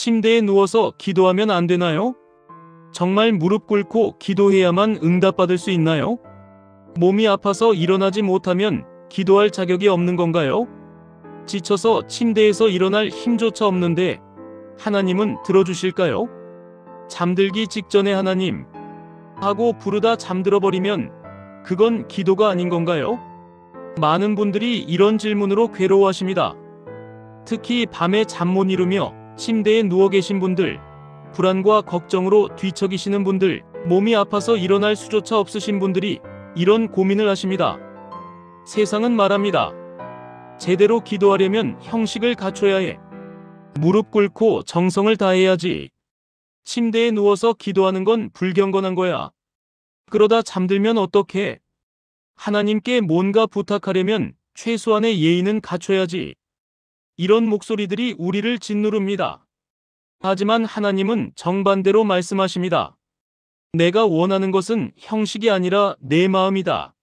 침대에 누워서 기도하면 안 되나요? 정말 무릎 꿇고 기도해야만 응답받을 수 있나요? 몸이 아파서 일어나지 못하면 기도할 자격이 없는 건가요? 지쳐서 침대에서 일어날 힘조차 없는데 하나님은 들어주실까요? 잠들기 직전에 하나님 하고 부르다 잠들어 버리면 그건 기도가 아닌 건가요? 많은 분들이 이런 질문으로 괴로워하십니다. 특히 밤에 잠 못 이루며 침대에 누워 계신 분들, 불안과 걱정으로 뒤척이시는 분들, 몸이 아파서 일어날 수조차 없으신 분들이 이런 고민을 하십니다. 세상은 말합니다. 제대로 기도하려면 형식을 갖춰야 해. 무릎 꿇고 정성을 다해야지. 침대에 누워서 기도하는 건 불경건한 거야. 그러다 잠들면 어떡해? 하나님께 뭔가 부탁하려면 최소한의 예의는 갖춰야지. 이런 목소리들이 우리를 짓누릅니다. 하지만 하나님은 정반대로 말씀하십니다. 내가 원하는 것은 형식이 아니라 내 마음이다.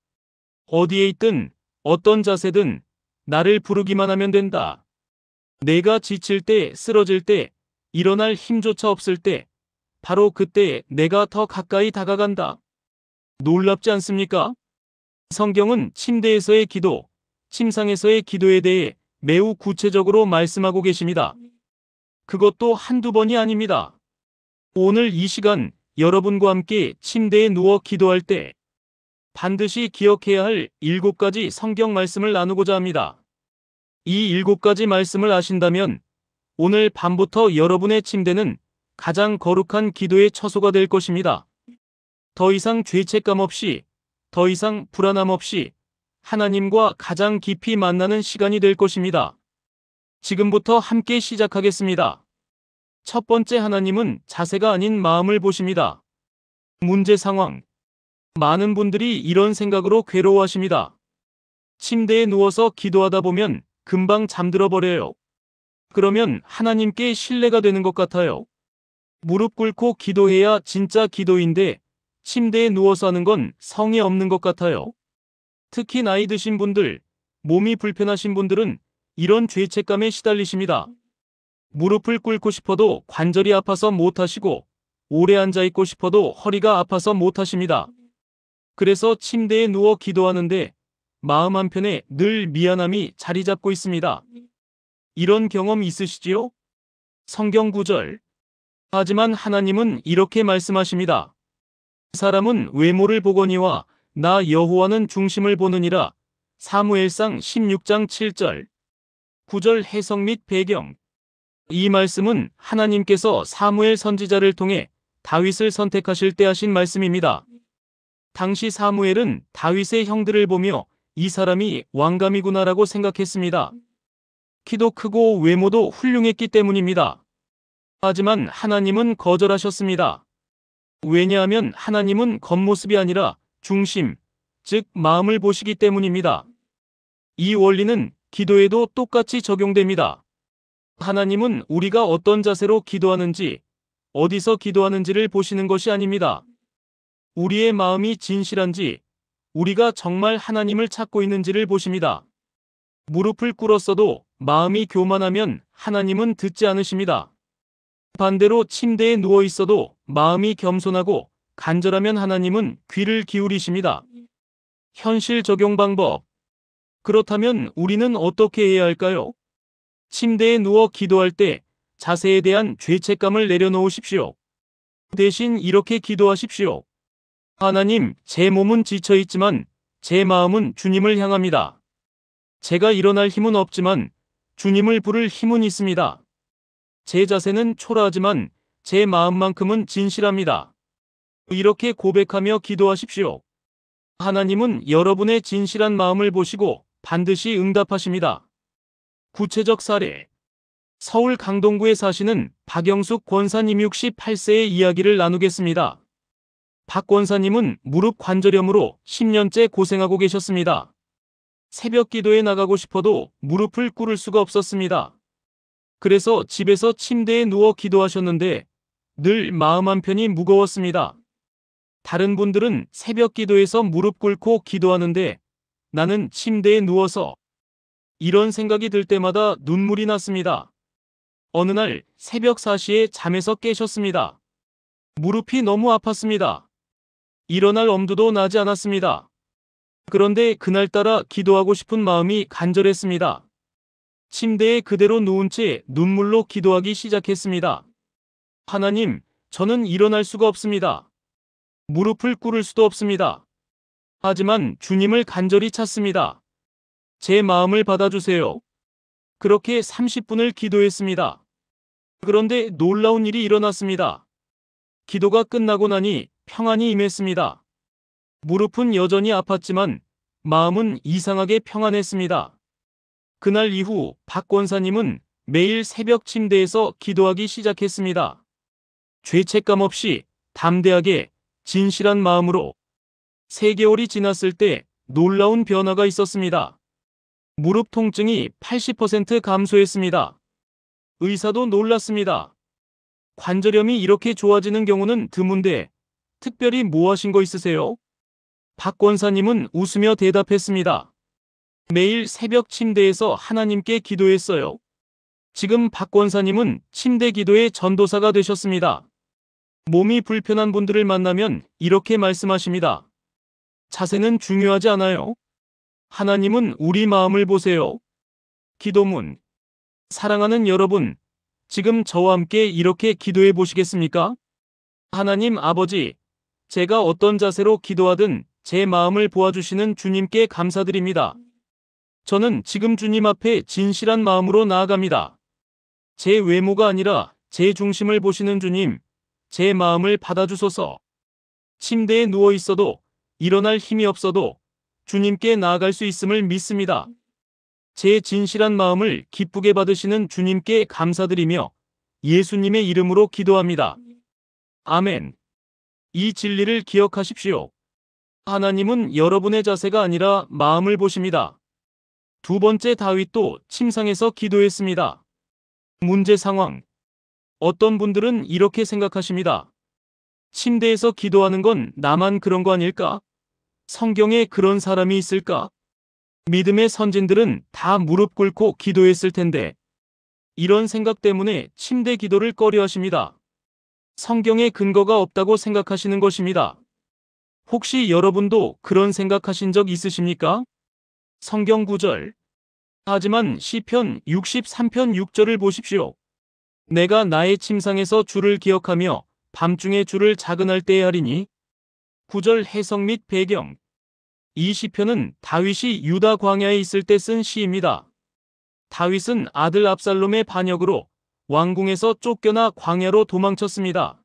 어디에 있든 어떤 자세든 나를 부르기만 하면 된다. 내가 지칠 때, 쓰러질 때, 일어날 힘조차 없을 때, 바로 그때 내가 더 가까이 다가간다. 놀랍지 않습니까? 성경은 침대에서의 기도, 침상에서의 기도에 대해 매우 구체적으로 말씀하고 계십니다. 그것도 한두 번이 아닙니다. 오늘 이 시간 여러분과 함께 침대에 누워 기도할 때 반드시 기억해야 할 7가지 성경 말씀을 나누고자 합니다. 이 7가지 말씀을 아신다면 오늘 밤부터 여러분의 침대는 가장 거룩한 기도의 처소가 될 것입니다. 더 이상 죄책감 없이, 더 이상 불안함 없이 하나님과 가장 깊이 만나는 시간이 될 것입니다. 지금부터 함께 시작하겠습니다. 첫 번째, 하나님은 자세가 아닌 마음을 보십니다. 문제 상황. 많은 분들이 이런 생각으로 괴로워하십니다. 침대에 누워서 기도하다 보면 금방 잠들어 버려요. 그러면 하나님께 신뢰가 되는 것 같아요. 무릎 꿇고 기도해야 진짜 기도인데 침대에 누워서 하는 건 성이 없는 것 같아요. 특히 나이 드신 분들, 몸이 불편하신 분들은 이런 죄책감에 시달리십니다. 무릎을 꿇고 싶어도 관절이 아파서 못하시고 오래 앉아있고 싶어도 허리가 아파서 못하십니다. 그래서 침대에 누워 기도하는데 마음 한편에 늘 미안함이 자리 잡고 있습니다. 이런 경험 있으시지요? 성경 구절. 하지만 하나님은 이렇게 말씀하십니다. 사람은 외모를 보거니와 나 여호와는 중심을 보느니라. 사무엘상 16장 7절. 구절 해석 및 배경. 이 말씀은 하나님께서 사무엘 선지자를 통해 다윗을 선택하실 때 하신 말씀입니다. 당시 사무엘은 다윗의 형들을 보며 이 사람이 왕감이구나라고 생각했습니다. 키도 크고 외모도 훌륭했기 때문입니다. 하지만 하나님은 거절하셨습니다. 왜냐하면 하나님은 겉모습이 아니라 중심, 즉 마음을 보시기 때문입니다. 이 원리는 기도에도 똑같이 적용됩니다. 하나님은 우리가 어떤 자세로 기도하는지, 어디서 기도하는지를 보시는 것이 아닙니다. 우리의 마음이 진실한지, 우리가 정말 하나님을 찾고 있는지를 보십니다. 무릎을 꿇었어도 마음이 교만하면 하나님은 듣지 않으십니다. 반대로 침대에 누워 있어도 마음이 겸손하고 간절하면 하나님은 귀를 기울이십니다. 현실 적용 방법. 그렇다면 우리는 어떻게 해야 할까요? 침대에 누워 기도할 때 자세에 대한 죄책감을 내려놓으십시오. 대신 이렇게 기도하십시오. 하나님, 제 몸은 지쳐 있지만 제 마음은 주님을 향합니다. 제가 일어날 힘은 없지만 주님을 부를 힘은 있습니다. 제 자세는 초라하지만 제 마음만큼은 진실합니다. 이렇게 고백하며 기도하십시오. 하나님은 여러분의 진실한 마음을 보시고 반드시 응답하십니다. 구체적 사례. 서울 강동구에 사시는 박영숙 권사님 68세의 이야기를 나누겠습니다. 박 권사님은 무릎 관절염으로 10년째 고생하고 계셨습니다. 새벽 기도에 나가고 싶어도 무릎을 꿇을 수가 없었습니다. 그래서 집에서 침대에 누워 기도하셨는데 늘 마음 한편이 무거웠습니다. 다른 분들은 새벽 기도에서 무릎 꿇고 기도하는데 나는 침대에 누워서 이런 생각이 들 때마다 눈물이 났습니다. 어느 날 새벽 4시에 잠에서 깨셨습니다. 무릎이 너무 아팠습니다. 일어날 엄두도 나지 않았습니다. 그런데 그날따라 기도하고 싶은 마음이 간절했습니다. 침대에 그대로 누운 채 눈물로 기도하기 시작했습니다. 하나님, 저는 일어날 수가 없습니다. 무릎을 꿇을 수도 없습니다. 하지만 주님을 간절히 찾습니다. 제 마음을 받아주세요. 그렇게 30분을 기도했습니다. 그런데 놀라운 일이 일어났습니다. 기도가 끝나고 나니 평안이 임했습니다. 무릎은 여전히 아팠지만 마음은 이상하게 평안했습니다. 그날 이후 박 권사님은 매일 새벽 침대에서 기도하기 시작했습니다. 죄책감 없이 담대하게 진실한 마음으로 3개월이 지났을 때 놀라운 변화가 있었습니다. 무릎 통증이 80% 감소했습니다. 의사도 놀랐습니다. 관절염이 이렇게 좋아지는 경우는 드문데 특별히 뭐 하신 거 있으세요? 박 권사님은 웃으며 대답했습니다. 매일 새벽 침대에서 하나님께 기도했어요. 지금 박 권사님은 침대 기도의 전도사가 되셨습니다. 몸이 불편한 분들을 만나면 이렇게 말씀하십니다. 자세는 중요하지 않아요. 하나님은 우리 마음을 보세요. 기도문. 사랑하는 여러분, 지금 저와 함께 이렇게 기도해 보시겠습니까? 하나님 아버지, 제가 어떤 자세로 기도하든 제 마음을 보아주시는 주님께 감사드립니다. 저는 지금 주님 앞에 진실한 마음으로 나아갑니다. 제 외모가 아니라 제 중심을 보시는 주님, 제 마음을 받아주소서. 침대에 누워 있어도 일어날 힘이 없어도 주님께 나아갈 수 있음을 믿습니다. 제 진실한 마음을 기쁘게 받으시는 주님께 감사드리며 예수님의 이름으로 기도합니다. 아멘. 이 진리를 기억하십시오. 하나님은 여러분의 자세가 아니라 마음을 보십니다. 두 번째, 다윗도 침상에서 기도했습니다. 문제 상황. 어떤 분들은 이렇게 생각하십니다. 침대에서 기도하는 건 나만 그런 거 아닐까? 성경에 그런 사람이 있을까? 믿음의 선진들은 다 무릎 꿇고 기도했을 텐데. 이런 생각 때문에 침대 기도를 꺼려하십니다. 성경에 근거가 없다고 생각하시는 것입니다. 혹시 여러분도 그런 생각하신 적 있으십니까? 성경 구절. 하지만 시편 63편 6절을 보십시오. 내가 나의 침상에서 주를 기억하며 밤중에 주를 자근할 때에 하리니. 9절 해석 및 배경. 이 시편은 다윗이 유다 광야에 있을 때 쓴 시입니다. 다윗은 아들 압살롬의 반역으로 왕궁에서 쫓겨나 광야로 도망쳤습니다.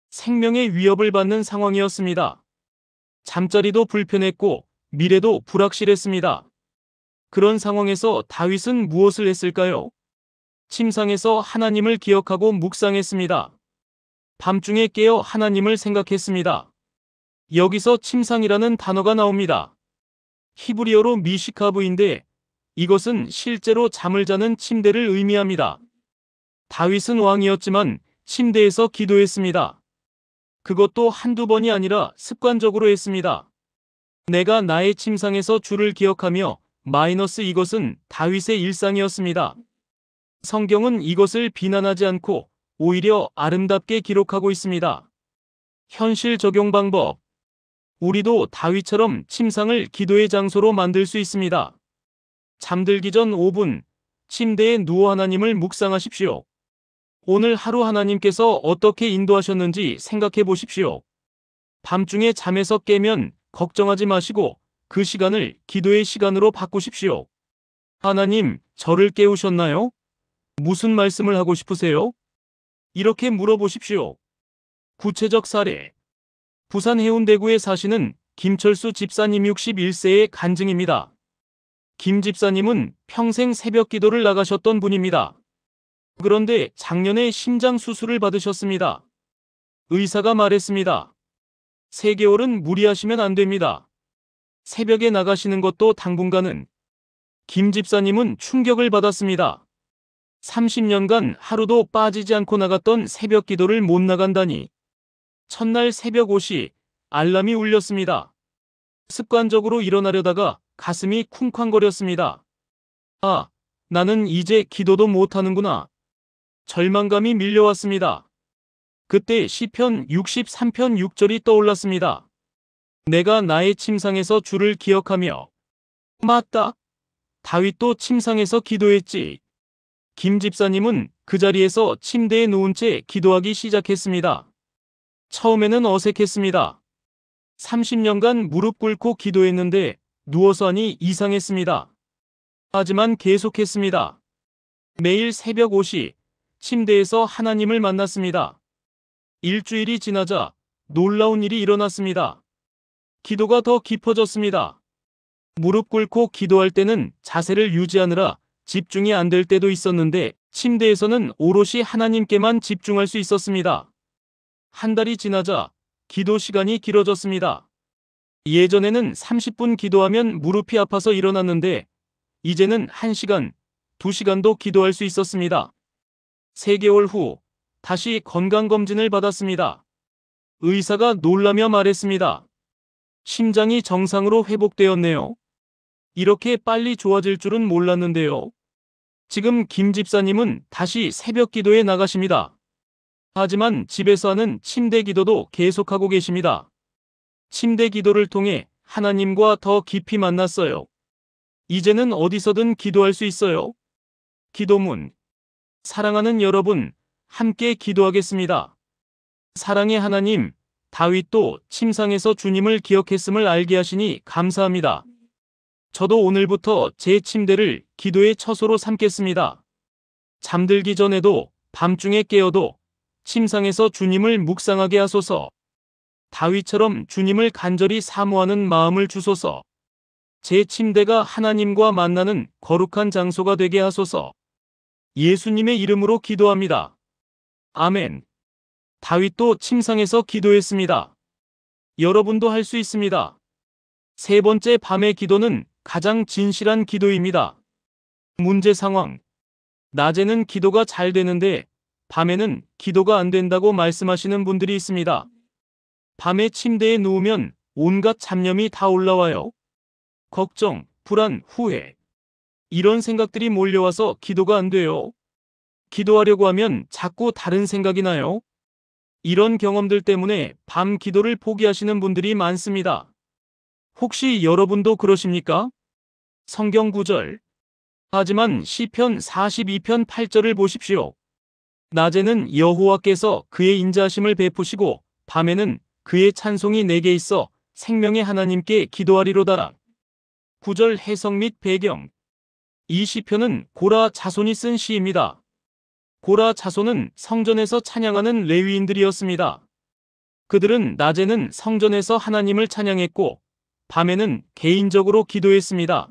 생명의 위협을 받는 상황이었습니다. 잠자리도 불편했고 미래도 불확실했습니다. 그런 상황에서 다윗은 무엇을 했을까요? 침상에서 하나님을 기억하고 묵상했습니다. 밤중에 깨어 하나님을 생각했습니다. 여기서 침상이라는 단어가 나옵니다. 히브리어로 미시카브인데 이것은 실제로 잠을 자는 침대를 의미합니다. 다윗은 왕이었지만 침대에서 기도했습니다. 그것도 한두 번이 아니라 습관적으로 했습니다. 내가 나의 침상에서 주를 기억하며 이것은 다윗의 일상이었습니다. 성경은 이것을 비난하지 않고 오히려 아름답게 기록하고 있습니다. 현실 적용 방법. 우리도 다윗처럼 침상을 기도의 장소로 만들 수 있습니다. 잠들기 전 5분, 침대에 누워 하나님을 묵상하십시오. 오늘 하루 하나님께서 어떻게 인도하셨는지 생각해 보십시오. 밤중에 잠에서 깨면 걱정하지 마시고 그 시간을 기도의 시간으로 바꾸십시오. 하나님, 저를 깨우셨나요? 무슨 말씀을 하고 싶으세요? 이렇게 물어보십시오. 구체적 사례. 부산 해운대구에 사시는 김철수 집사님 61세의 간증입니다. 김 집사님은 평생 새벽 기도를 나가셨던 분입니다. 그런데 작년에 심장 수술을 받으셨습니다. 의사가 말했습니다. 3개월은 무리하시면 안 됩니다. 새벽에 나가시는 것도 당분간은. 김 집사님은 충격을 받았습니다. 30년간 하루도 빠지지 않고 나갔던 새벽 기도를 못 나간다니. 첫날 새벽 5시 알람이 울렸습니다. 습관적으로 일어나려다가 가슴이 쿵쾅거렸습니다. 아, 나는 이제 기도도 못하는구나. 절망감이 밀려왔습니다. 그때 시편 63편 6절이 떠올랐습니다. 내가 나의 침상에서 주를 기억하며 맞다. 다윗도 침상에서 기도했지. 김 집사님은 그 자리에서 침대에 누운 채 기도하기 시작했습니다. 처음에는 어색했습니다. 30년간 무릎 꿇고 기도했는데 누워서 하니 이상했습니다. 하지만 계속했습니다. 매일 새벽 5시 침대에서 하나님을 만났습니다. 일주일이 지나자 놀라운 일이 일어났습니다. 기도가 더 깊어졌습니다. 무릎 꿇고 기도할 때는 자세를 유지하느라 집중이 안 될 때도 있었는데 침대에서는 오롯이 하나님께만 집중할 수 있었습니다. 한 달이 지나자 기도 시간이 길어졌습니다. 예전에는 30분 기도하면 무릎이 아파서 일어났는데 이제는 1시간, 2시간도 기도할 수 있었습니다. 3개월 후 다시 건강검진을 받았습니다. 의사가 놀라며 말했습니다. 심장이 정상으로 회복되었네요. 이렇게 빨리 좋아질 줄은 몰랐는데요. 지금 김 집사님은 다시 새벽 기도에 나가십니다. 하지만 집에서 하는 침대 기도도 계속하고 계십니다. 침대 기도를 통해 하나님과 더 깊이 만났어요. 이제는 어디서든 기도할 수 있어요. 기도문. 사랑하는 여러분, 함께 기도하겠습니다. 사랑의 하나님, 다윗도 침상에서 주님을 기억했음을 알게 하시니 감사합니다. 저도 오늘부터 제 침대를 기도의 처소로 삼겠습니다. 잠들기 전에도 밤중에 깨어도 침상에서 주님을 묵상하게 하소서. 다윗처럼 주님을 간절히 사모하는 마음을 주소서. 제 침대가 하나님과 만나는 거룩한 장소가 되게 하소서. 예수님의 이름으로 기도합니다. 아멘. 다윗도 침상에서 기도했습니다. 여러분도 할 수 있습니다. 세 번째, 밤의 기도는 가장 진실한 기도입니다. 문제 상황. 낮에는 기도가 잘 되는데 밤에는 기도가 안 된다고 말씀하시는 분들이 있습니다. 밤에 침대에 누우면 온갖 잡념이 다 올라와요. 걱정, 불안, 후회. 이런 생각들이 몰려와서 기도가 안 돼요. 기도하려고 하면 자꾸 다른 생각이 나요. 이런 경험들 때문에 밤 기도를 포기하시는 분들이 많습니다. 혹시 여러분도 그러십니까? 성경 구절. 하지만 시편 42편 8절을 보십시오. 낮에는 여호와께서 그의 인자하심을 베푸시고 밤에는 그의 찬송이 내게 있어 생명의 하나님께 기도하리로다. 구절 해석 및 배경. 이 시편은 고라 자손이 쓴 시입니다. 고라 자손은 성전에서 찬양하는 레위인들이었습니다. 그들은 낮에는 성전에서 하나님을 찬양했고 밤에는 개인적으로 기도했습니다.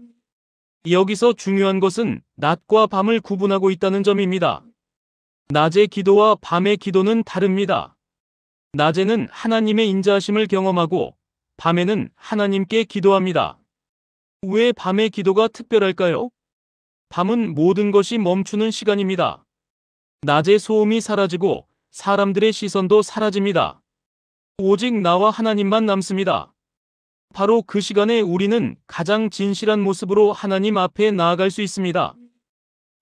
여기서 중요한 것은 낮과 밤을 구분하고 있다는 점입니다. 낮의 기도와 밤의 기도는 다릅니다. 낮에는 하나님의 인자하심을 경험하고 밤에는 하나님께 기도합니다. 왜 밤의 기도가 특별할까요? 밤은 모든 것이 멈추는 시간입니다. 낮의 소음이 사라지고 사람들의 시선도 사라집니다. 오직 나와 하나님만 남습니다. 바로 그 시간에 우리는 가장 진실한 모습으로 하나님 앞에 나아갈 수 있습니다.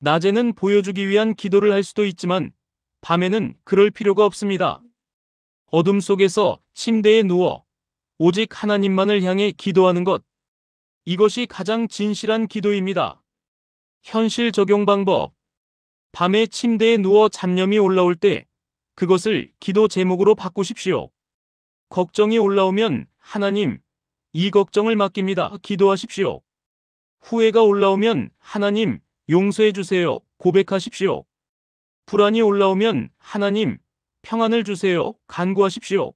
낮에는 보여주기 위한 기도를 할 수도 있지만 밤에는 그럴 필요가 없습니다. 어둠 속에서 침대에 누워 오직 하나님만을 향해 기도하는 것. 이것이 가장 진실한 기도입니다. 현실 적용 방법. 밤에 침대에 누워 잡념이 올라올 때 그것을 기도 제목으로 바꾸십시오. 걱정이 올라오면 하나님, 이 걱정을 맡깁니다. 기도하십시오. 후회가 올라오면 하나님, 용서해 주세요. 고백하십시오. 불안이 올라오면 하나님, 평안을 주세요. 간구하십시오.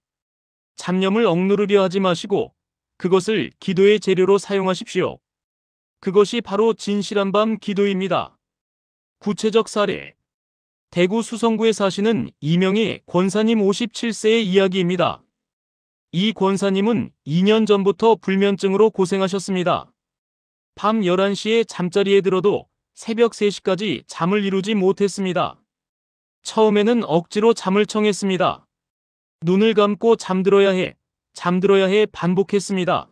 잡념을 억누르려 하지 마시고 그것을 기도의 재료로 사용하십시오. 그것이 바로 진실한 밤 기도입니다. 구체적 사례. 대구 수성구에 사시는 이명희 권사님 57세의 이야기입니다. 이 권사님은 2년 전부터 불면증으로 고생하셨습니다. 밤 11시에 잠자리에 들어도 새벽 3시까지 잠을 이루지 못했습니다. 처음에는 억지로 잠을 청했습니다. 눈을 감고 잠들어야 해 반복했습니다.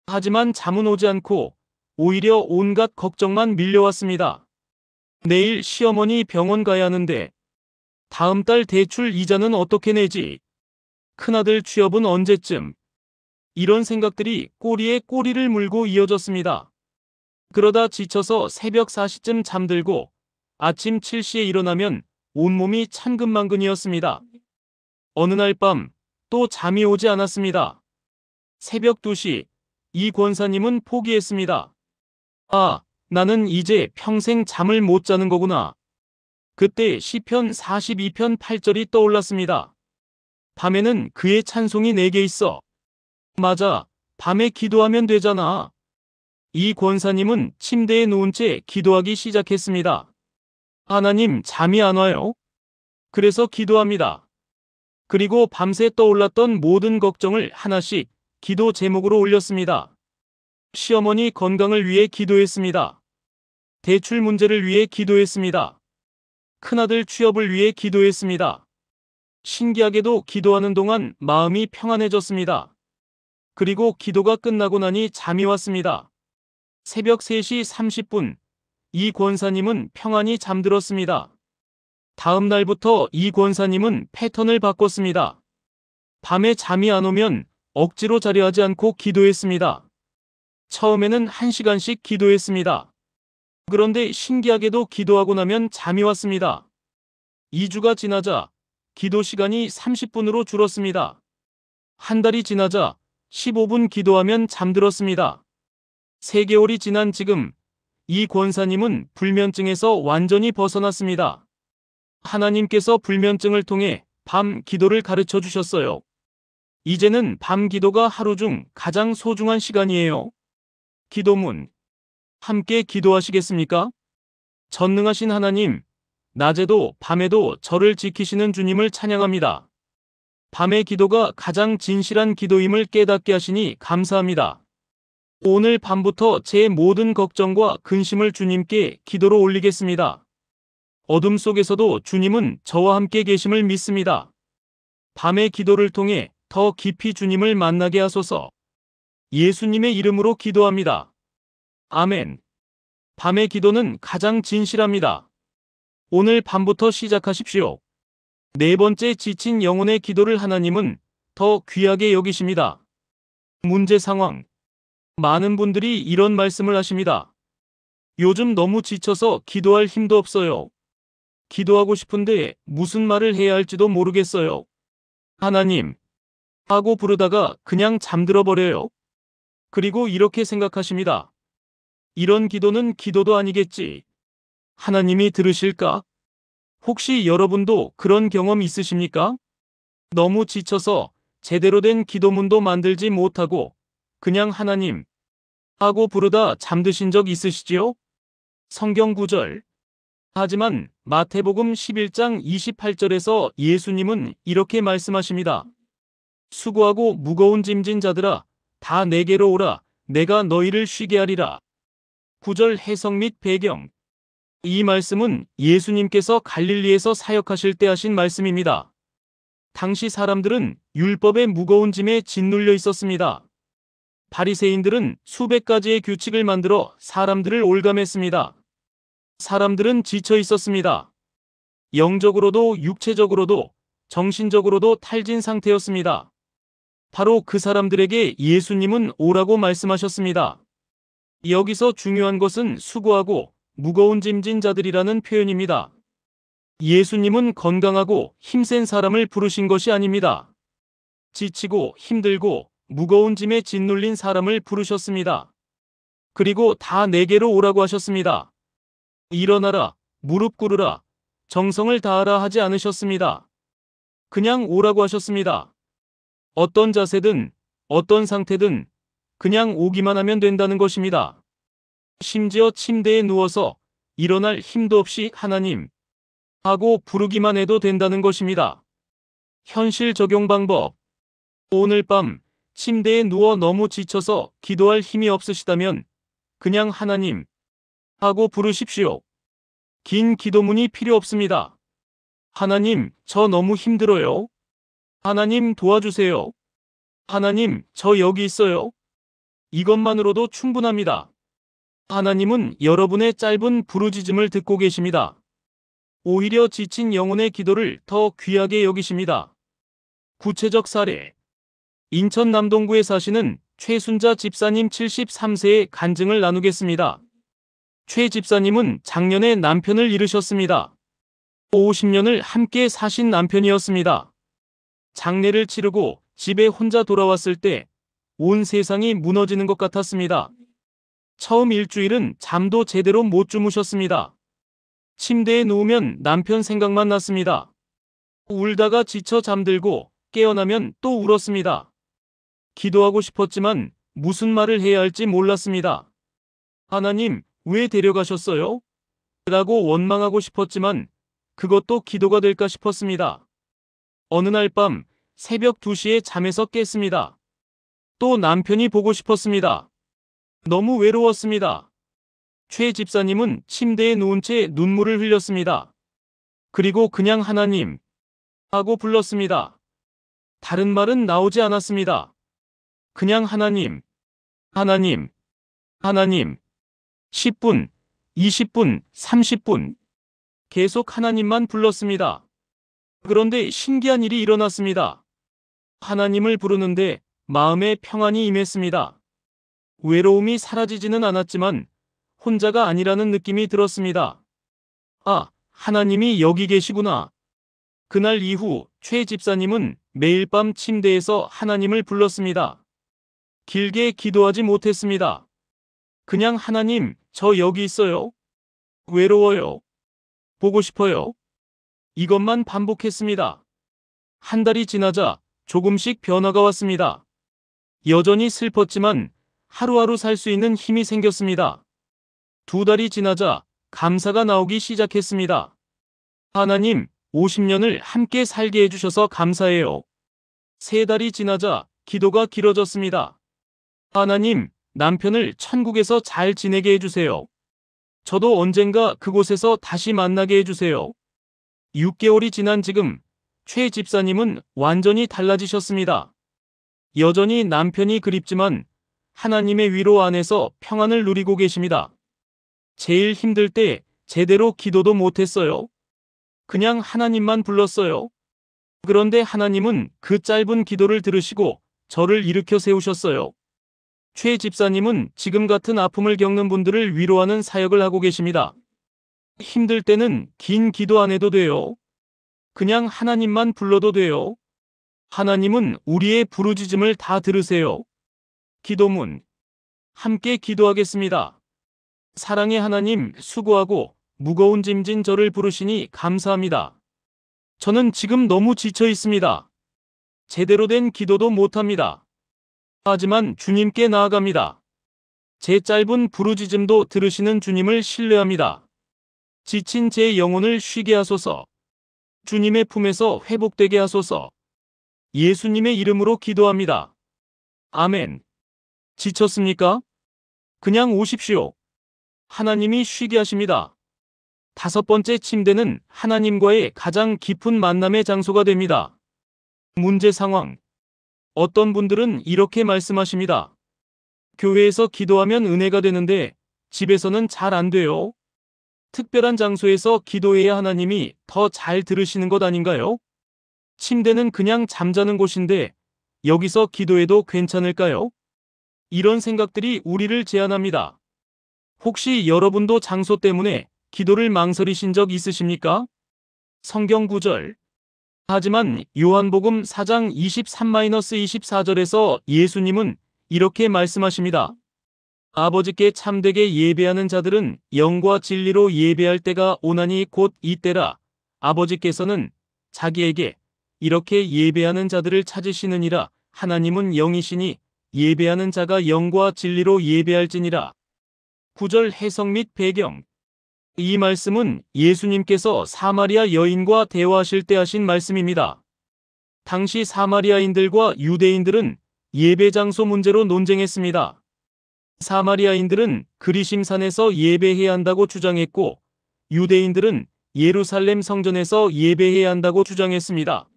하지만 잠은 오지 않고 오히려 온갖 걱정만 밀려왔습니다. 내일 시어머니 병원 가야 하는데 다음 달 대출 이자는 어떻게 내지? 큰아들 취업은 언제쯤? 이런 생각들이 꼬리에 꼬리를 물고 이어졌습니다. 그러다 지쳐서 새벽 4시쯤 잠들고 아침 7시에 일어나면 온몸이 천근만근이었습니다. 어느 날 밤 또 잠이 오지 않았습니다. 새벽 2시, 이 권사님은 포기했습니다. 아, 나는 이제 평생 잠을 못 자는 거구나. 그때 시편 42편 8절이 떠올랐습니다. 밤에는 그의 찬송이 내게 있어. 맞아, 밤에 기도하면 되잖아. 이 권사님은 침대에 누운 채 기도하기 시작했습니다. 하나님, 잠이 안 와요? 그래서 기도합니다. 그리고 밤새 떠올랐던 모든 걱정을 하나씩 기도 제목으로 올렸습니다. 시어머니 건강을 위해 기도했습니다. 대출 문제를 위해 기도했습니다. 큰아들 취업을 위해 기도했습니다. 신기하게도 기도하는 동안 마음이 평안해졌습니다. 그리고 기도가 끝나고 나니 잠이 왔습니다. 새벽 3시 30분, 이 권사님은 평안히 잠들었습니다. 다음 날부터 이 권사님은 패턴을 바꿨습니다. 밤에 잠이 안 오면 억지로 자려 하지 않고 기도했습니다. 처음에는 1시간씩 기도했습니다. 그런데 신기하게도 기도하고 나면 잠이 왔습니다. 2주가 지나자 기도 시간이 30분으로 줄었습니다. 한 달이 지나자 15분 기도하면 잠들었습니다. 3개월이 지난 지금 이 권사님은 불면증에서 완전히 벗어났습니다. 하나님께서 불면증을 통해 밤 기도를 가르쳐 주셨어요. 이제는 밤 기도가 하루 중 가장 소중한 시간이에요. 기도문. 함께 기도하시겠습니까? 전능하신 하나님, 낮에도 밤에도 저를 지키시는 주님을 찬양합니다. 밤의 기도가 가장 진실한 기도임을 깨닫게 하시니 감사합니다. 오늘 밤부터 제 모든 걱정과 근심을 주님께 기도로 올리겠습니다. 어둠 속에서도 주님은 저와 함께 계심을 믿습니다. 밤의 기도를 통해 더 깊이 주님을 만나게 하소서. 예수님의 이름으로 기도합니다. 아멘. 밤의 기도는 가장 진실합니다. 오늘 밤부터 시작하십시오. 네 번째, 지친 영혼의 기도를 하나님은 더 귀하게 여기십니다. 문제 상황. 많은 분들이 이런 말씀을 하십니다. 요즘 너무 지쳐서 기도할 힘도 없어요. 기도하고 싶은데 무슨 말을 해야 할지도 모르겠어요. 하나님 하고 부르다가 그냥 잠들어 버려요. 그리고 이렇게 생각하십니다. 이런 기도는 기도도 아니겠지. 하나님이 들으실까? 혹시 여러분도 그런 경험 있으십니까? 너무 지쳐서 제대로 된 기도문도 만들지 못하고 그냥 하나님 하고 부르다 잠드신 적 있으시지요? 성경 구절. 하지만 마태복음 11장 28절에서 예수님은 이렇게 말씀하십니다. 수고하고 무거운 짐진 자들아, 다 내게로 오라. 내가 너희를 쉬게 하리라. 구절 해석 및 배경. 이 말씀은 예수님께서 갈릴리에서 사역하실 때 하신 말씀입니다. 당시 사람들은 율법의 무거운 짐에 짓눌려 있었습니다. 바리새인들은 수백 가지의 규칙을 만들어 사람들을 올감했습니다. 사람들은 지쳐 있었습니다. 영적으로도 육체적으로도 정신적으로도 탈진 상태였습니다. 바로 그 사람들에게 예수님은 오라고 말씀하셨습니다. 여기서 중요한 것은 수고하고 무거운 짐진 자들이라는 표현입니다. 예수님은 건강하고 힘센 사람을 부르신 것이 아닙니다. 지치고 힘들고 무거운 짐에 짓눌린 사람을 부르셨습니다. 그리고 다 내게로 오라고 하셨습니다. 일어나라, 무릎 꿇으라, 정성을 다하라 하지 않으셨습니다. 그냥 오라고 하셨습니다. 어떤 자세든 어떤 상태든 그냥 오기만 하면 된다는 것입니다. 심지어 침대에 누워서 일어날 힘도 없이 하나님 하고 부르기만 해도 된다는 것입니다. 현실 적용 방법. 오늘 밤 침대에 누워 너무 지쳐서 기도할 힘이 없으시다면 그냥 하나님 하고 부르십시오. 긴 기도문이 필요 없습니다. 하나님, 저 너무 힘들어요. 하나님 도와주세요. 하나님, 저 여기 있어요. 이것만으로도 충분합니다. 하나님은 여러분의 짧은 부르짖음을 듣고 계십니다. 오히려 지친 영혼의 기도를 더 귀하게 여기십니다. 구체적 사례. 인천 남동구에 사시는 최순자 집사님 73세의 간증을 나누겠습니다. 최 집사님은 작년에 남편을 잃으셨습니다. 50년을 함께 사신 남편이었습니다. 장례를 치르고 집에 혼자 돌아왔을 때 온 세상이 무너지는 것 같았습니다. 처음 일주일은 잠도 제대로 못 주무셨습니다. 침대에 누우면 남편 생각만 났습니다. 울다가 지쳐 잠들고 깨어나면 또 울었습니다. 기도하고 싶었지만 무슨 말을 해야 할지 몰랐습니다. 하나님, 왜 데려가셨어요? 라고 원망하고 싶었지만 그것도 기도가 될까 싶었습니다. 어느 날 밤 새벽 2시에 잠에서 깼습니다. 또 남편이 보고 싶었습니다. 너무 외로웠습니다. 최 집사님은 침대에 누운 채 눈물을 흘렸습니다. 그리고 그냥 하나님 하고 불렀습니다. 다른 말은 나오지 않았습니다. 그냥 하나님, 하나님, 하나님. 10분, 20분, 30분. 계속 하나님만 불렀습니다. 그런데 신기한 일이 일어났습니다. 하나님을 부르는데 마음에 평안이 임했습니다. 외로움이 사라지지는 않았지만 혼자가 아니라는 느낌이 들었습니다. 아, 하나님이 여기 계시구나. 그날 이후 최 집사님은 매일 밤 침대에서 하나님을 불렀습니다. 길게 기도하지 못했습니다. 그냥 하나님, 저 여기 있어요. 외로워요. 보고 싶어요. 이것만 반복했습니다. 한 달이 지나자 조금씩 변화가 왔습니다. 여전히 슬펐지만 하루하루 살 수 있는 힘이 생겼습니다. 2달이 지나자 감사가 나오기 시작했습니다. 하나님, 50년을 함께 살게 해주셔서 감사해요. 3달이 지나자 기도가 길어졌습니다. 하나님, 남편을 천국에서 잘 지내게 해주세요. 저도 언젠가 그곳에서 다시 만나게 해주세요. 6개월이 지난 지금 최 집사님은 완전히 달라지셨습니다. 여전히 남편이 그립지만 하나님의 위로 안에서 평안을 누리고 계십니다. 제일 힘들 때 제대로 기도도 못했어요. 그냥 하나님만 불렀어요. 그런데 하나님은 그 짧은 기도를 들으시고 저를 일으켜 세우셨어요. 최 집사님은 지금 같은 아픔을 겪는 분들을 위로하는 사역을 하고 계십니다. 힘들 때는 긴 기도 안 해도 돼요. 그냥 하나님만 불러도 돼요. 하나님은 우리의 부르짖음을 다 들으세요. 기도문. 함께 기도하겠습니다. 사랑의 하나님, 수고하고 무거운 짐진 저를 부르시니 감사합니다. 저는 지금 너무 지쳐 있습니다. 제대로 된 기도도 못합니다. 하지만 주님께 나아갑니다. 제 짧은 부르짖음도 들으시는 주님을 신뢰합니다. 지친 제 영혼을 쉬게 하소서. 주님의 품에서 회복되게 하소서. 예수님의 이름으로 기도합니다. 아멘. 지쳤습니까? 그냥 오십시오. 하나님이 쉬게 하십니다. 5번째 침대는 하나님과의 가장 깊은 만남의 장소가 됩니다. 문제 상황. 어떤 분들은 이렇게 말씀하십니다. 교회에서 기도하면 은혜가 되는데 집에서는 잘 안 돼요. 특별한 장소에서 기도해야 하나님이 더 잘 들으시는 것 아닌가요? 침대는 그냥 잠자는 곳인데 여기서 기도해도 괜찮을까요? 이런 생각들이 우리를 제한합니다. 혹시 여러분도 장소 때문에 기도를 망설이신 적 있으십니까? 성경 구절. 하지만 요한복음 4장 23-24절에서 예수님은 이렇게 말씀하십니다. 아버지께 참되게 예배하는 자들은 영과 진리로 예배할 때가 오나니 곧 이때라. 아버지께서는 자기에게 이렇게 예배하는 자들을 찾으시느니라. 하나님은 영이시니 예배하는 자가 영과 진리로 예배할지니라. 구절 해석 및 배경. 이 말씀은 예수님께서 사마리아 여인과 대화하실 때 하신 말씀입니다. 당시 사마리아인들과 유대인들은 예배 장소 문제로 논쟁했습니다. 사마리아인들은 그리심산에서 예배해야 한다고 주장했고 유대인들은 예루살렘 성전에서 예배해야 한다고 주장했습니다.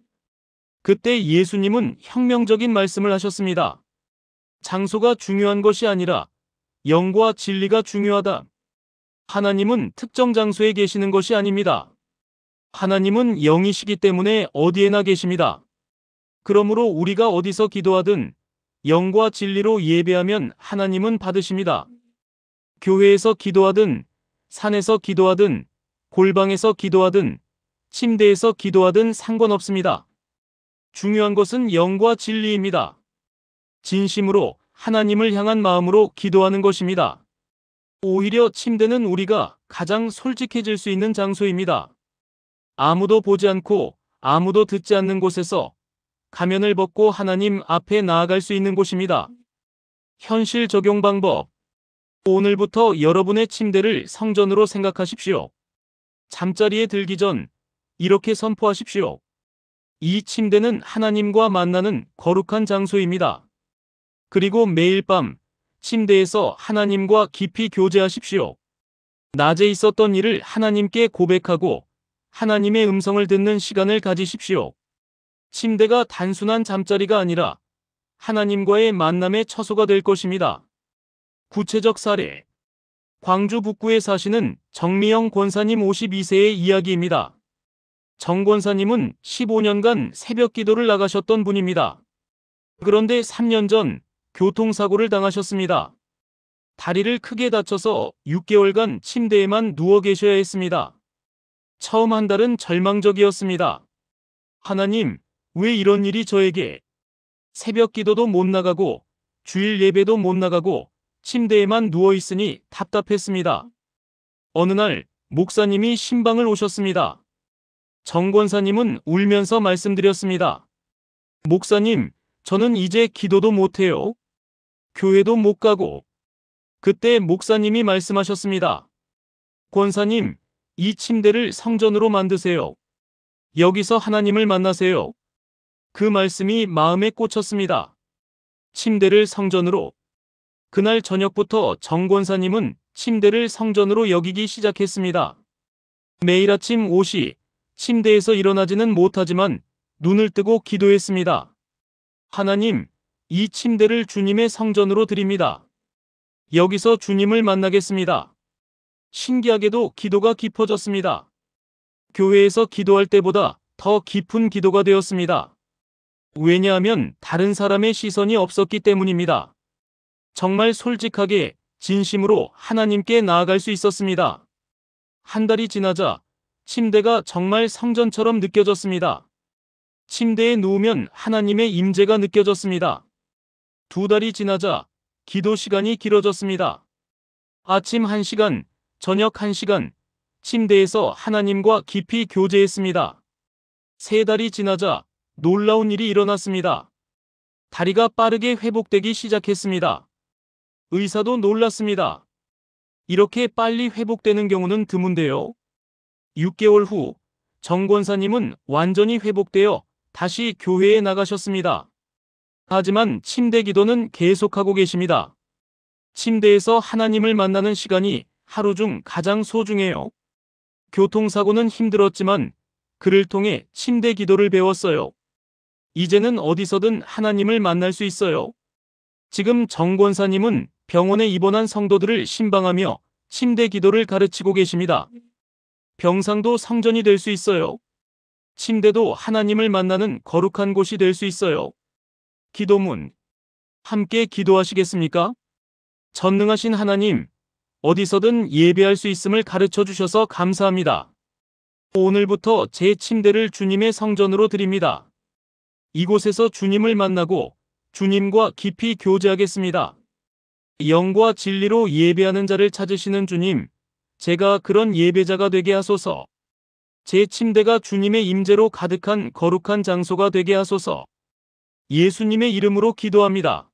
그때 예수님은 혁명적인 말씀을 하셨습니다. 장소가 중요한 것이 아니라 영과 진리가 중요하다. 하나님은 특정 장소에 계시는 것이 아닙니다. 하나님은 영이시기 때문에 어디에나 계십니다. 그러므로 우리가 어디서 기도하든 영과 진리로 예배하면 하나님은 받으십니다. 교회에서 기도하든, 산에서 기도하든, 골방에서 기도하든, 침대에서 기도하든 상관없습니다. 중요한 것은 영과 진리입니다. 진심으로 하나님을 향한 마음으로 기도하는 것입니다. 오히려 침대는 우리가 가장 솔직해질 수 있는 장소입니다. 아무도 보지 않고 아무도 듣지 않는 곳에서 가면을 벗고 하나님 앞에 나아갈 수 있는 곳입니다. 현실 적용 방법. 오늘부터 여러분의 침대를 성전으로 생각하십시오. 잠자리에 들기 전 이렇게 선포하십시오. 이 침대는 하나님과 만나는 거룩한 장소입니다. 그리고 매일 밤 침대에서 하나님과 깊이 교제하십시오. 낮에 있었던 일을 하나님께 고백하고 하나님의 음성을 듣는 시간을 가지십시오. 침대가 단순한 잠자리가 아니라 하나님과의 만남의 처소가 될 것입니다. 구체적 사례. 광주 북구에 사시는 정미영 권사님 52세의 이야기입니다. 정 권사님은 15년간 새벽 기도를 나가셨던 분입니다. 그런데 3년 전 교통사고를 당하셨습니다. 다리를 크게 다쳐서 6개월간 침대에만 누워 계셔야 했습니다. 처음 한 달은 절망적이었습니다. 하나님, 왜 이런 일이 저에게? 새벽 기도도 못 나가고 주일 예배도 못 나가고 침대에만 누워 있으니 답답했습니다. 어느 날 목사님이 신방을 오셨습니다. 정 권사님은 울면서 말씀드렸습니다. 목사님, 저는 이제 기도도 못해요. 교회도 못 가고. 그때 목사님이 말씀하셨습니다. 권사님, 이 침대를 성전으로 만드세요. 여기서 하나님을 만나세요. 그 말씀이 마음에 꽂혔습니다. 침대를 성전으로. 그날 저녁부터 정 권사님은 침대를 성전으로 여기기 시작했습니다. 매일 아침 5시 침대에서 일어나지는 못하지만 눈을 뜨고 기도했습니다. 하나님, 이 침대를 주님의 성전으로 드립니다. 여기서 주님을 만나겠습니다. 신기하게도 기도가 깊어졌습니다. 교회에서 기도할 때보다 더 깊은 기도가 되었습니다. 왜냐하면 다른 사람의 시선이 없었기 때문입니다. 정말 솔직하게 진심으로 하나님께 나아갈 수 있었습니다. 한 달이 지나자 침대가 정말 성전처럼 느껴졌습니다. 침대에 누우면 하나님의 임재가 느껴졌습니다. 2달이 지나자 기도 시간이 길어졌습니다. 아침 1시간, 저녁 1시간, 침대에서 하나님과 깊이 교제했습니다. 3달이 지나자 놀라운 일이 일어났습니다. 다리가 빠르게 회복되기 시작했습니다. 의사도 놀랐습니다. 이렇게 빨리 회복되는 경우는 드문데요. 6개월 후 정 권사님은 완전히 회복되어 다시 교회에 나가셨습니다. 하지만 침대 기도는 계속하고 계십니다. 침대에서 하나님을 만나는 시간이 하루 중 가장 소중해요. 교통사고는 힘들었지만 그를 통해 침대 기도를 배웠어요. 이제는 어디서든 하나님을 만날 수 있어요. 지금 정 권사님은 병원에 입원한 성도들을 신방하며 침대 기도를 가르치고 계십니다. 병상도 성전이 될 수 있어요. 침대도 하나님을 만나는 거룩한 곳이 될 수 있어요. 기도문. 함께 기도하시겠습니까? 전능하신 하나님, 어디서든 예배할 수 있음을 가르쳐 주셔서 감사합니다. 오늘부터 제 침대를 주님의 성전으로 드립니다. 이곳에서 주님을 만나고 주님과 깊이 교제하겠습니다. 영과 진리로 예배하는 자를 찾으시는 주님, 제가 그런 예배자가 되게 하소서. 제 침대가 주님의 임재로 가득한 거룩한 장소가 되게 하소서. 예수님의 이름으로 기도합니다.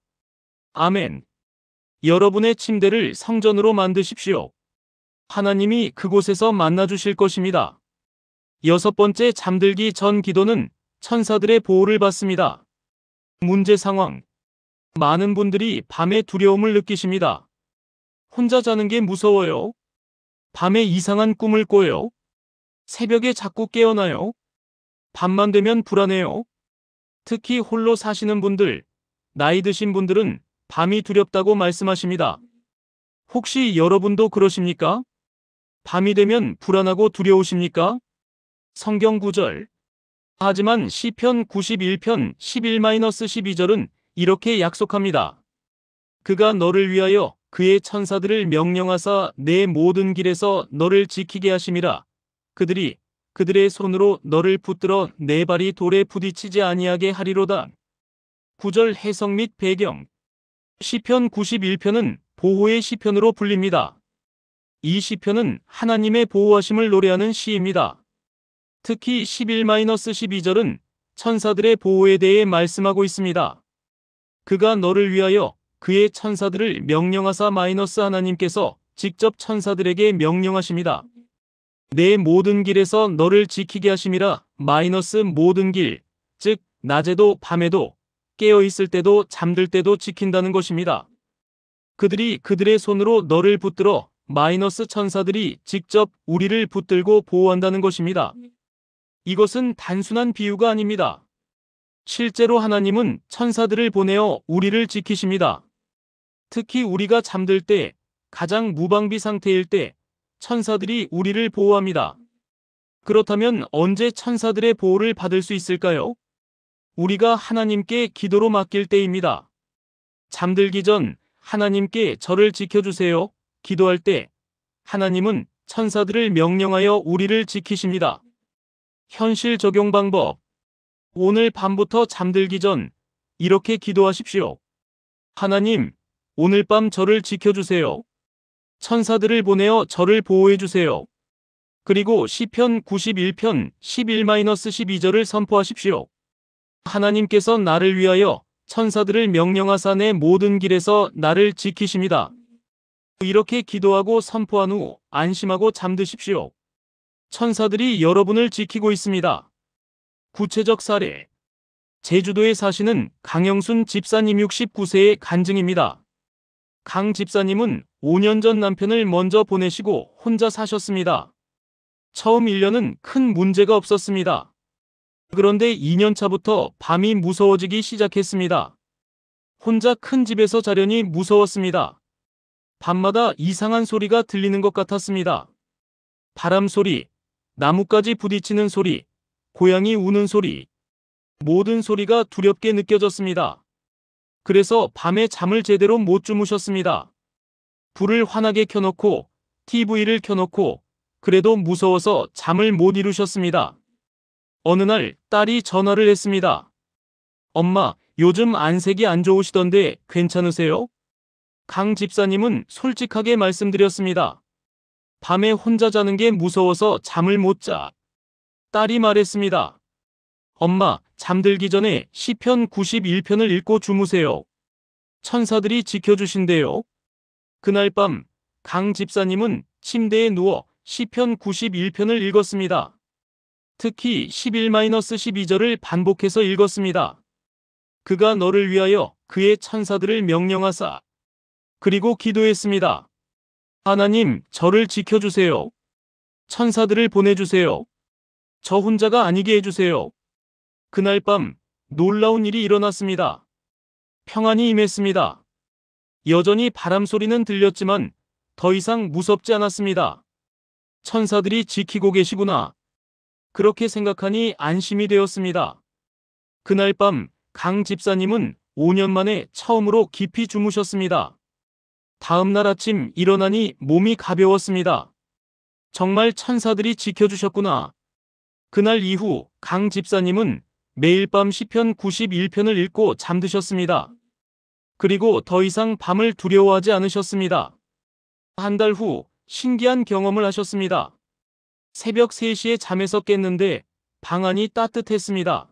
아멘. 여러분의 침대를 성전으로 만드십시오. 하나님이 그곳에서 만나주실 것입니다. 6번째, 잠들기 전 기도는 천사들의 보호를 받습니다. 문제 상황. 많은 분들이 밤에 두려움을 느끼십니다. 혼자 자는 게 무서워요. 밤에 이상한 꿈을 꿔요. 새벽에 자꾸 깨어나요. 밤만 되면 불안해요. 특히 홀로 사시는 분들, 나이 드신 분들은 밤이 두렵다고 말씀하십니다. 혹시 여러분도 그러십니까? 밤이 되면 불안하고 두려우십니까? 성경 구절. 하지만 시편 91편 11-12절은 이렇게 약속합니다. 그가 너를 위하여 그의 천사들을 명령하사 내 모든 길에서 너를 지키게 하심이라. 그들이 그들의 손으로 너를 붙들어 내 발이 돌에 부딪히지 아니하게 하리로다. 구절 해석 및 배경. 시편 91편은 보호의 시편으로 불립니다. 이 시편은 하나님의 보호하심을 노래하는 시입니다. 특히 11-12절은 천사들의 보호에 대해 말씀하고 있습니다. 그가 너를 위하여 그의 천사들을 명령하사 하나님께서 직접 천사들에게 명령하십니다. 내 모든 길에서 너를 지키게 하심이라. 모든 길, 즉 낮에도 밤에도 깨어있을 때도 잠들 때도 지킨다는 것입니다. 그들이 그들의 손으로 너를 붙들어 천사들이 직접 우리를 붙들고 보호한다는 것입니다. 이것은 단순한 비유가 아닙니다. 실제로 하나님은 천사들을 보내어 우리를 지키십니다. 특히 우리가 잠들 때, 가장 무방비 상태일 때 천사들이 우리를 보호합니다. 그렇다면 언제 천사들의 보호를 받을 수 있을까요? 우리가 하나님께 기도로 맡길 때입니다. 잠들기 전 하나님께 저를 지켜주세요. 기도할 때 하나님은 천사들을 명령하여 우리를 지키십니다. 현실 적용 방법. 오늘 밤부터 잠들기 전 이렇게 기도하십시오. 하나님, 오늘 밤 저를 지켜주세요. 천사들을 보내어 저를 보호해주세요. 그리고 시편 91편 11-12절을 선포하십시오. 하나님께서 나를 위하여 천사들을 명령하사 내 모든 길에서 나를 지키십니다. 이렇게 기도하고 선포한 후 안심하고 잠드십시오. 천사들이 여러분을 지키고 있습니다. 구체적 사례. 제주도에 사시는 강영순 집사님 69세의 간증입니다. 강 집사님은 5년 전 남편을 먼저 보내시고 혼자 사셨습니다. 처음 1년은 큰 문제가 없었습니다. 그런데 2년 차부터 밤이 무서워지기 시작했습니다. 혼자 큰 집에서 자려니 무서웠습니다. 밤마다 이상한 소리가 들리는 것 같았습니다. 바람 소리, 나뭇가지 부딪히는 소리, 고양이 우는 소리, 모든 소리가 두렵게 느껴졌습니다. 그래서 밤에 잠을 제대로 못 주무셨습니다. 불을 환하게 켜놓고 TV를 켜놓고 그래도 무서워서 잠을 못 이루셨습니다. 어느 날 딸이 전화를 했습니다. 엄마, 요즘 안색이 안 좋으시던데 괜찮으세요? 강 집사님은 솔직하게 말씀드렸습니다. 밤에 혼자 자는 게 무서워서 잠을 못 자. 딸이 말했습니다. 엄마, 잠들기 전에 시편 91편을 읽고 주무세요. 천사들이 지켜주신대요. 그날 밤, 강 집사님은 침대에 누워 시편 91편을 읽었습니다. 특히 11-12절을 반복해서 읽었습니다. 그가 너를 위하여 그의 천사들을 명령하사. 그리고 기도했습니다. 하나님, 저를 지켜주세요. 천사들을 보내주세요. 저 혼자가 아니게 해주세요. 그날 밤 놀라운 일이 일어났습니다. 평안이 임했습니다. 여전히 바람 소리는 들렸지만 더 이상 무섭지 않았습니다. 천사들이 지키고 계시구나. 그렇게 생각하니 안심이 되었습니다. 그날 밤 강 집사님은 5년 만에 처음으로 깊이 주무셨습니다. 다음 날 아침 일어나니 몸이 가벼웠습니다. 정말 천사들이 지켜주셨구나. 그날 이후 강 집사님은 매일 밤 시편 91편을 읽고 잠드셨습니다. 그리고 더 이상 밤을 두려워하지 않으셨습니다. 한 달 후 신기한 경험을 하셨습니다. 새벽 3시에 잠에서 깼는데 방 안이 따뜻했습니다.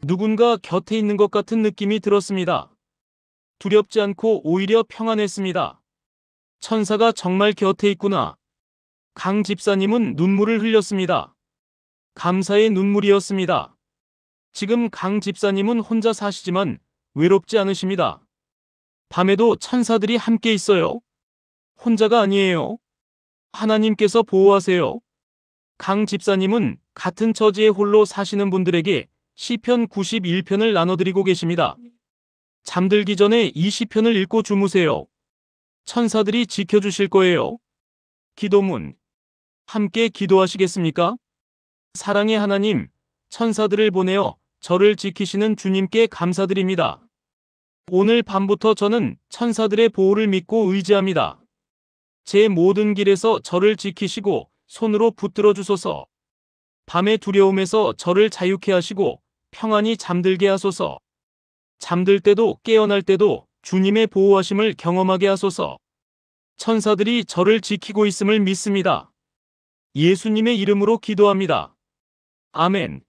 누군가 곁에 있는 것 같은 느낌이 들었습니다. 두렵지 않고 오히려 평안했습니다. 천사가 정말 곁에 있구나. 강 집사님은 눈물을 흘렸습니다. 감사의 눈물이었습니다. 지금 강 집사님은 혼자 사시지만 외롭지 않으십니다. 밤에도 천사들이 함께 있어요. 혼자가 아니에요. 하나님께서 보호하세요. 강 집사님은 같은 처지에 홀로 사시는 분들에게 시편 91편을 나눠드리고 계십니다. 잠들기 전에 이 시편을 읽고 주무세요. 천사들이 지켜주실 거예요. 기도문. 함께 기도하시겠습니까? 사랑의 하나님, 천사들을 보내어 저를 지키시는 주님께 감사드립니다. 오늘 밤부터 저는 천사들의 보호를 믿고 의지합니다. 제 모든 길에서 저를 지키시고 손으로 붙들어 주소서. 밤의 두려움에서 저를 자유케 하시고 평안히 잠들게 하소서. 잠들 때도 깨어날 때도 주님의 보호하심을 경험하게 하소서. 천사들이 저를 지키고 있음을 믿습니다. 예수님의 이름으로 기도합니다. 아멘.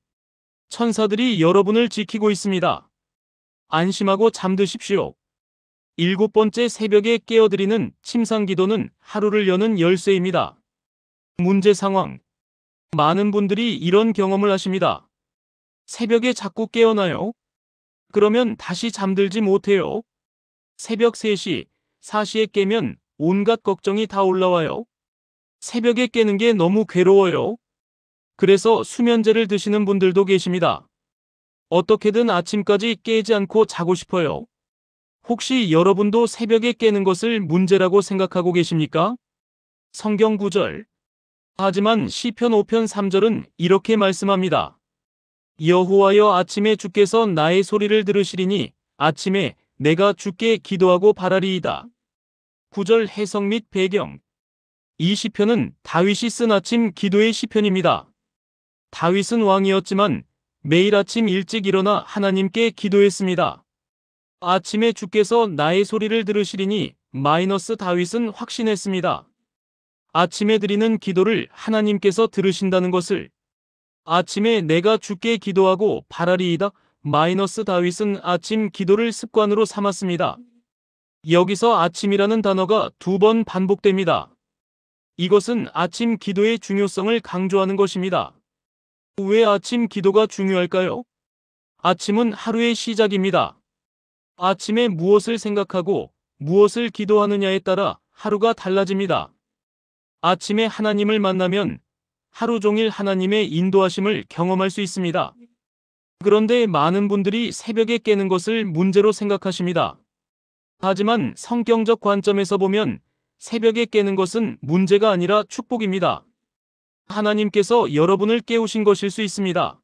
천사들이 여러분을 지키고 있습니다. 안심하고 잠드십시오. 7번째 새벽에 깨어드리는 침상 기도는 하루를 여는 열쇠입니다. 문제 상황. 많은 분들이 이런 경험을 하십니다. 새벽에 자꾸 깨어나요. 그러면 다시 잠들지 못해요. 새벽 3시, 4시에 깨면 온갖 걱정이 다 올라와요. 새벽에 깨는 게 너무 괴로워요. 그래서 수면제를 드시는 분들도 계십니다. 어떻게든 아침까지 깨지 않고 자고 싶어요. 혹시 여러분도 새벽에 깨는 것을 문제라고 생각하고 계십니까? 성경 구절. 하지만 시편 5편 3절은 이렇게 말씀합니다. 여호와여, 아침에 주께서 나의 소리를 들으시리니 아침에 내가 주께 기도하고 바라리이다. 구절 해석 및 배경. 이 시편은 다윗이 쓴 아침 기도의 시편입니다. 다윗은 왕이었지만 매일 아침 일찍 일어나 하나님께 기도했습니다. 아침에 주께서 나의 소리를 들으시리니 다윗은 확신했습니다. 아침에 드리는 기도를 하나님께서 들으신다는 것을. 아침에 내가 주께 기도하고 바라리이다. 다윗은 아침 기도를 습관으로 삼았습니다. 여기서 아침이라는 단어가 2번 반복됩니다. 이것은 아침 기도의 중요성을 강조하는 것입니다. 왜 아침 기도가 중요할까요? 아침은 하루의 시작입니다. 아침에 무엇을 생각하고 무엇을 기도하느냐에 따라 하루가 달라집니다. 아침에 하나님을 만나면 하루 종일 하나님의 인도하심을 경험할 수 있습니다. 그런데 많은 분들이 새벽에 깨는 것을 문제로 생각하십니다. 하지만 성경적 관점에서 보면 새벽에 깨는 것은 문제가 아니라 축복입니다. 하나님께서 여러분을 깨우신 것일 수 있습니다.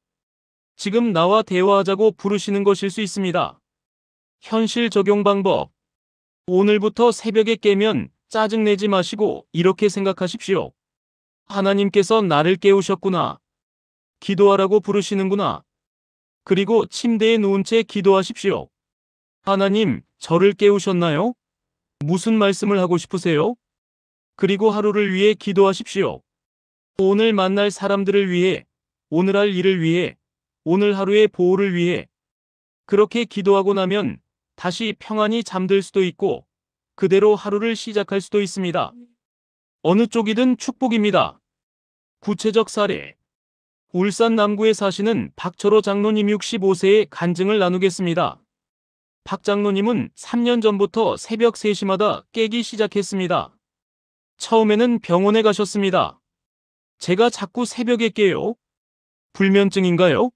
지금 나와 대화하자고 부르시는 것일 수 있습니다. 현실 적용 방법. 오늘부터 새벽에 깨면 짜증내지 마시고 이렇게 생각하십시오. 하나님께서 나를 깨우셨구나. 기도하라고 부르시는구나. 그리고 침대에 누운 채 기도하십시오. 하나님, 저를 깨우셨나요? 무슨 말씀을 하고 싶으세요? 그리고 하루를 위해 기도하십시오. 오늘 만날 사람들을 위해, 오늘 할 일을 위해, 오늘 하루의 보호를 위해. 그렇게 기도하고 나면 다시 평안히 잠들 수도 있고 그대로 하루를 시작할 수도 있습니다. 어느 쪽이든 축복입니다. 구체적 사례. 울산 남구에 사시는 박철호 장로님 65세의 간증을 나누겠습니다. 박 장로님은 3년 전부터 새벽 3시마다 깨기 시작했습니다. 처음에는 병원에 가셨습니다. 제가 자꾸 새벽에 깨요. 불면증인가요?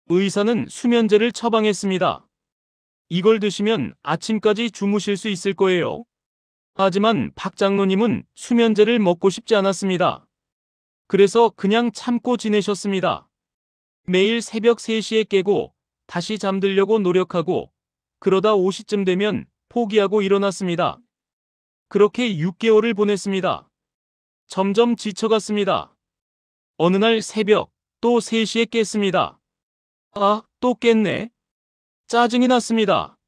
의사는 수면제를 처방했습니다. 이걸 드시면 아침까지 주무실 수 있을 거예요. 하지만 박 장로님은 수면제를 먹고 싶지 않았습니다. 그래서 그냥 참고 지내셨습니다. 매일 새벽 3시에 깨고 다시 잠들려고 노력하고 그러다 5시쯤 되면 포기하고 일어났습니다. 그렇게 6개월을 보냈습니다. 점점 지쳐갔습니다. 어느 날 새벽 또 3시에 깼습니다. 아, 또 깼네. 짜증이 났습니다.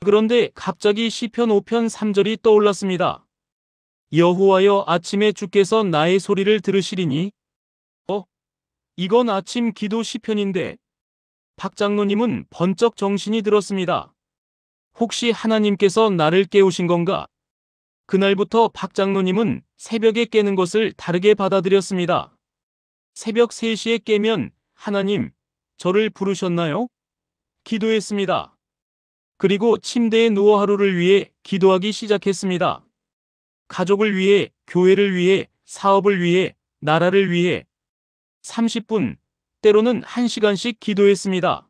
그런데 갑자기 시편 5편 3절이 떠올랐습니다. 여호와여, 아침에 주께서 나의 소리를 들으시리니. 이건 아침 기도 시편인데. 박 장로님은 번쩍 정신이 들었습니다. 혹시 하나님께서 나를 깨우신 건가? 그날부터 박 장로님은 새벽에 깨는 것을 다르게 받아들였습니다. 새벽 3시에 깨면 하나님, 저를 부르셨나요? 기도했습니다. 그리고 침대에 누워 하루를 위해 기도하기 시작했습니다. 가족을 위해, 교회를 위해, 사업을 위해, 나라를 위해 30분, 때로는 1시간씩 기도했습니다.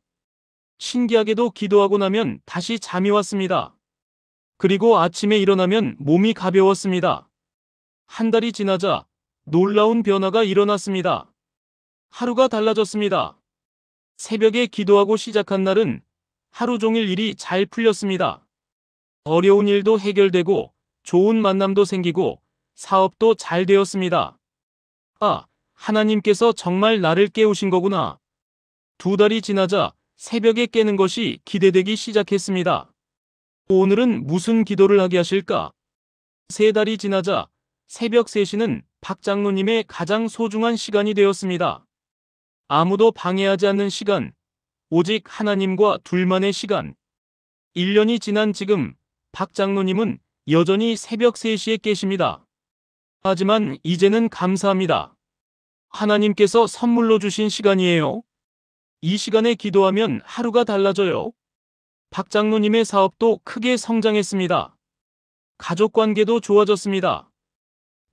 신기하게도 기도하고 나면 다시 잠이 왔습니다. 그리고 아침에 일어나면 몸이 가벼웠습니다. 한 달이 지나자 놀라운 변화가 일어났습니다. 하루가 달라졌습니다. 새벽에 기도하고 시작한 날은 하루 종일 일이 잘 풀렸습니다. 어려운 일도 해결되고 좋은 만남도 생기고 사업도 잘 되었습니다. 아, 하나님께서 정말 나를 깨우신 거구나. 2달이 지나자 새벽에 깨는 것이 기대되기 시작했습니다. 오늘은 무슨 기도를 하게 하실까? 3달이 지나자 새벽 3시는 박 장로님의 가장 소중한 시간이 되었습니다. 아무도 방해하지 않는 시간, 오직 하나님과 둘만의 시간. 1년이 지난 지금 박 장로님은 여전히 새벽 3시에 깨십니다. 하지만 이제는 감사합니다. 하나님께서 선물로 주신 시간이에요. 이 시간에 기도하면 하루가 달라져요. 박 장로님의 사업도 크게 성장했습니다. 가족 관계도 좋아졌습니다.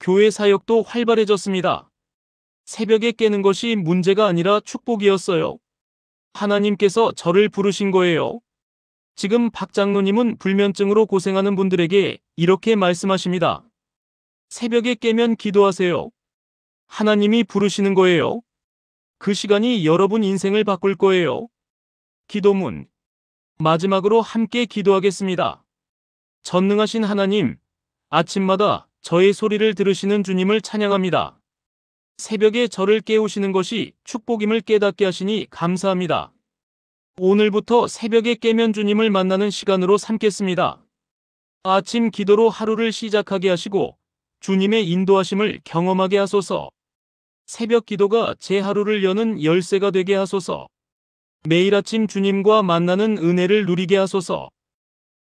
교회 사역도 활발해졌습니다. 새벽에 깨는 것이 문제가 아니라 축복이었어요. 하나님께서 저를 부르신 거예요. 지금 박 장로님은 불면증으로 고생하는 분들에게 이렇게 말씀하십니다. 새벽에 깨면 기도하세요. 하나님이 부르시는 거예요. 그 시간이 여러분 인생을 바꿀 거예요. 기도문. 마지막으로 함께 기도하겠습니다. 전능하신 하나님, 아침마다 저의 소리를 들으시는 주님을 찬양합니다. 새벽에 저를 깨우시는 것이 축복임을 깨닫게 하시니 감사합니다. 오늘부터 새벽에 깨면 주님을 만나는 시간으로 삼겠습니다. 아침 기도로 하루를 시작하게 하시고 주님의 인도하심을 경험하게 하소서. 새벽 기도가 제 하루를 여는 열쇠가 되게 하소서. 매일 아침 주님과 만나는 은혜를 누리게 하소서.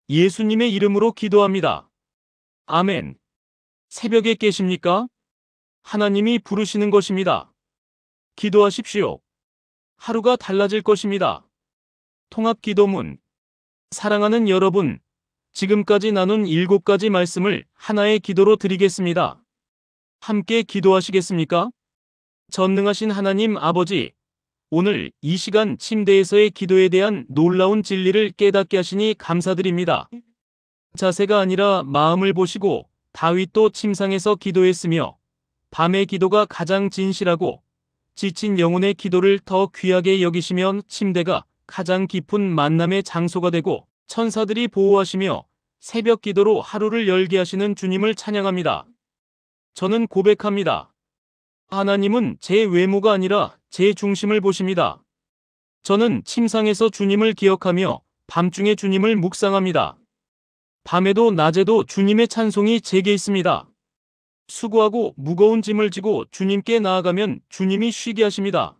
예수님의 이름으로 기도합니다. 아멘. 새벽에 깨십니까? 하나님이 부르시는 것입니다. 기도하십시오. 하루가 달라질 것입니다. 통합 기도문. 사랑하는 여러분, 지금까지 나눈 7가지 말씀을 하나의 기도로 드리겠습니다. 함께 기도하시겠습니까? 전능하신 하나님 아버지, 오늘 이 시간 침대에서의 기도에 대한 놀라운 진리를 깨닫게 하시니 감사드립니다. 자세가 아니라 마음을 보시고 다윗도 침상에서 기도했으며 밤의 기도가 가장 진실하고 지친 영혼의 기도를 더 귀하게 여기시면 침대가 가장 깊은 만남의 장소가 되고 천사들이 보호하시며 새벽 기도로 하루를 열게 하시는 주님을 찬양합니다. 저는 고백합니다. 하나님은 제 외모가 아니라 제 중심을 보십니다. 저는 침상에서 주님을 기억하며 밤중에 주님을 묵상합니다. 밤에도 낮에도 주님의 찬송이 제게 있습니다. 수고하고 무거운 짐을 지고 주님께 나아가면 주님이 쉬게 하십니다.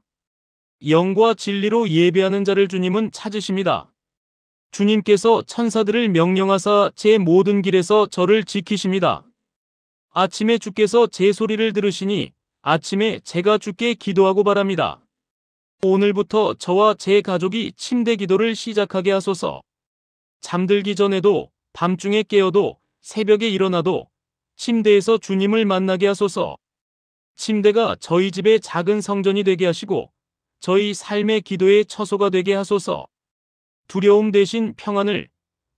영과 진리로 예배하는 자를 주님은 찾으십니다. 주님께서 천사들을 명령하사 제 모든 길에서 저를 지키십니다. 아침에 주께서 제 소리를 들으시니 아침에 제가 주께 기도하고 바랍니다. 오늘부터 저와 제 가족이 침대 기도를 시작하게 하소서. 잠들기 전에도 밤중에 깨어도 새벽에 일어나도 침대에서 주님을 만나게 하소서. 침대가 저희 집의 작은 성전이 되게 하시고 저희 삶의 기도의 처소가 되게 하소서. 두려움 대신 평안을,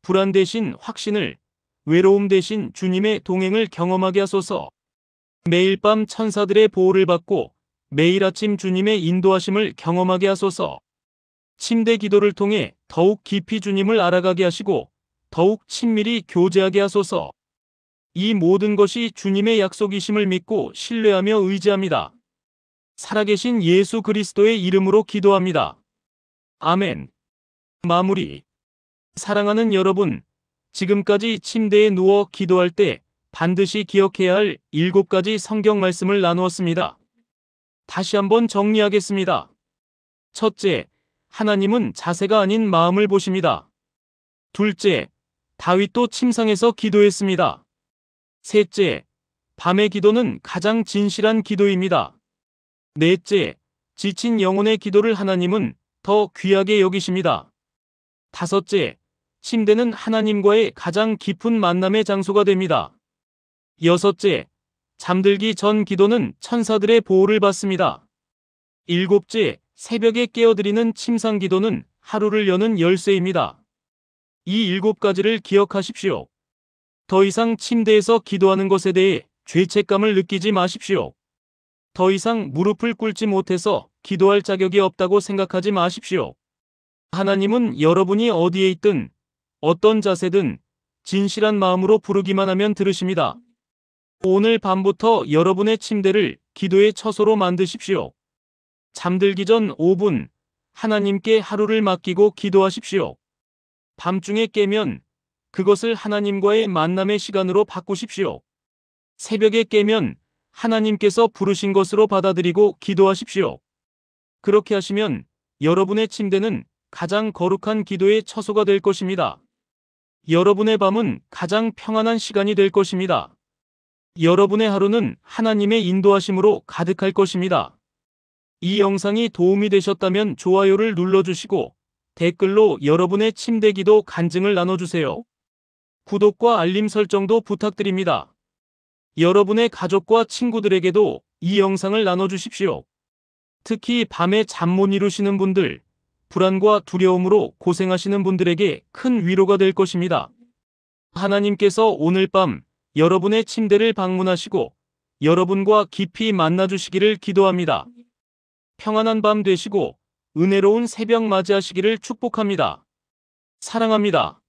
불안 대신 확신을, 외로움 대신 주님의 동행을 경험하게 하소서. 매일 밤 천사들의 보호를 받고 매일 아침 주님의 인도하심을 경험하게 하소서. 침대 기도를 통해 더욱 깊이 주님을 알아가게 하시고 더욱 친밀히 교제하게 하소서. 이 모든 것이 주님의 약속이심을 믿고 신뢰하며 의지합니다. 살아계신 예수 그리스도의 이름으로 기도합니다. 아멘. 마무리. 사랑하는 여러분, 지금까지 침대에 누워 기도할 때 반드시 기억해야 할 7가지 성경 말씀을 나누었습니다. 다시 한번 정리하겠습니다. 첫째, 하나님은 자세가 아닌 마음을 보십니다. 둘째, 다윗도 침상에서 기도했습니다. 셋째, 밤의 기도는 가장 진실한 기도입니다. 넷째, 지친 영혼의 기도를 하나님은 더 귀하게 여기십니다. 다섯째, 침대는 하나님과의 가장 깊은 만남의 장소가 됩니다. 여섯째, 잠들기 전 기도는 천사들의 보호를 받습니다. 일곱째, 새벽에 깨어드리는 침상 기도는 하루를 여는 열쇠입니다. 이 7가지를 기억하십시오. 더 이상 침대에서 기도하는 것에 대해 죄책감을 느끼지 마십시오. 더 이상 무릎을 꿇지 못해서 기도할 자격이 없다고 생각하지 마십시오. 하나님은 여러분이 어디에 있든 어떤 자세든 진실한 마음으로 부르기만 하면 들으십니다. 오늘 밤부터 여러분의 침대를 기도의 처소로 만드십시오. 잠들기 전 5분 하나님께 하루를 맡기고 기도하십시오. 밤중에 깨면 그것을 하나님과의 만남의 시간으로 바꾸십시오. 새벽에 깨면 하나님께서 부르신 것으로 받아들이고 기도하십시오. 그렇게 하시면 여러분의 침대는 가장 거룩한 기도의 처소가 될 것입니다. 여러분의 밤은 가장 평안한 시간이 될 것입니다. 여러분의 하루는 하나님의 인도하심으로 가득할 것입니다. 이 영상이 도움이 되셨다면 좋아요를 눌러주시고 댓글로 여러분의 침대 기도 간증을 나눠주세요. 구독과 알림 설정도 부탁드립니다. 여러분의 가족과 친구들에게도 이 영상을 나눠주십시오. 특히 밤에 잠 못 이루시는 분들, 불안과 두려움으로 고생하시는 분들에게 큰 위로가 될 것입니다. 하나님께서 오늘 밤 여러분의 침대를 방문하시고 여러분과 깊이 만나주시기를 기도합니다. 평안한 밤 되시고 은혜로운 새벽 맞이하시기를 축복합니다. 사랑합니다.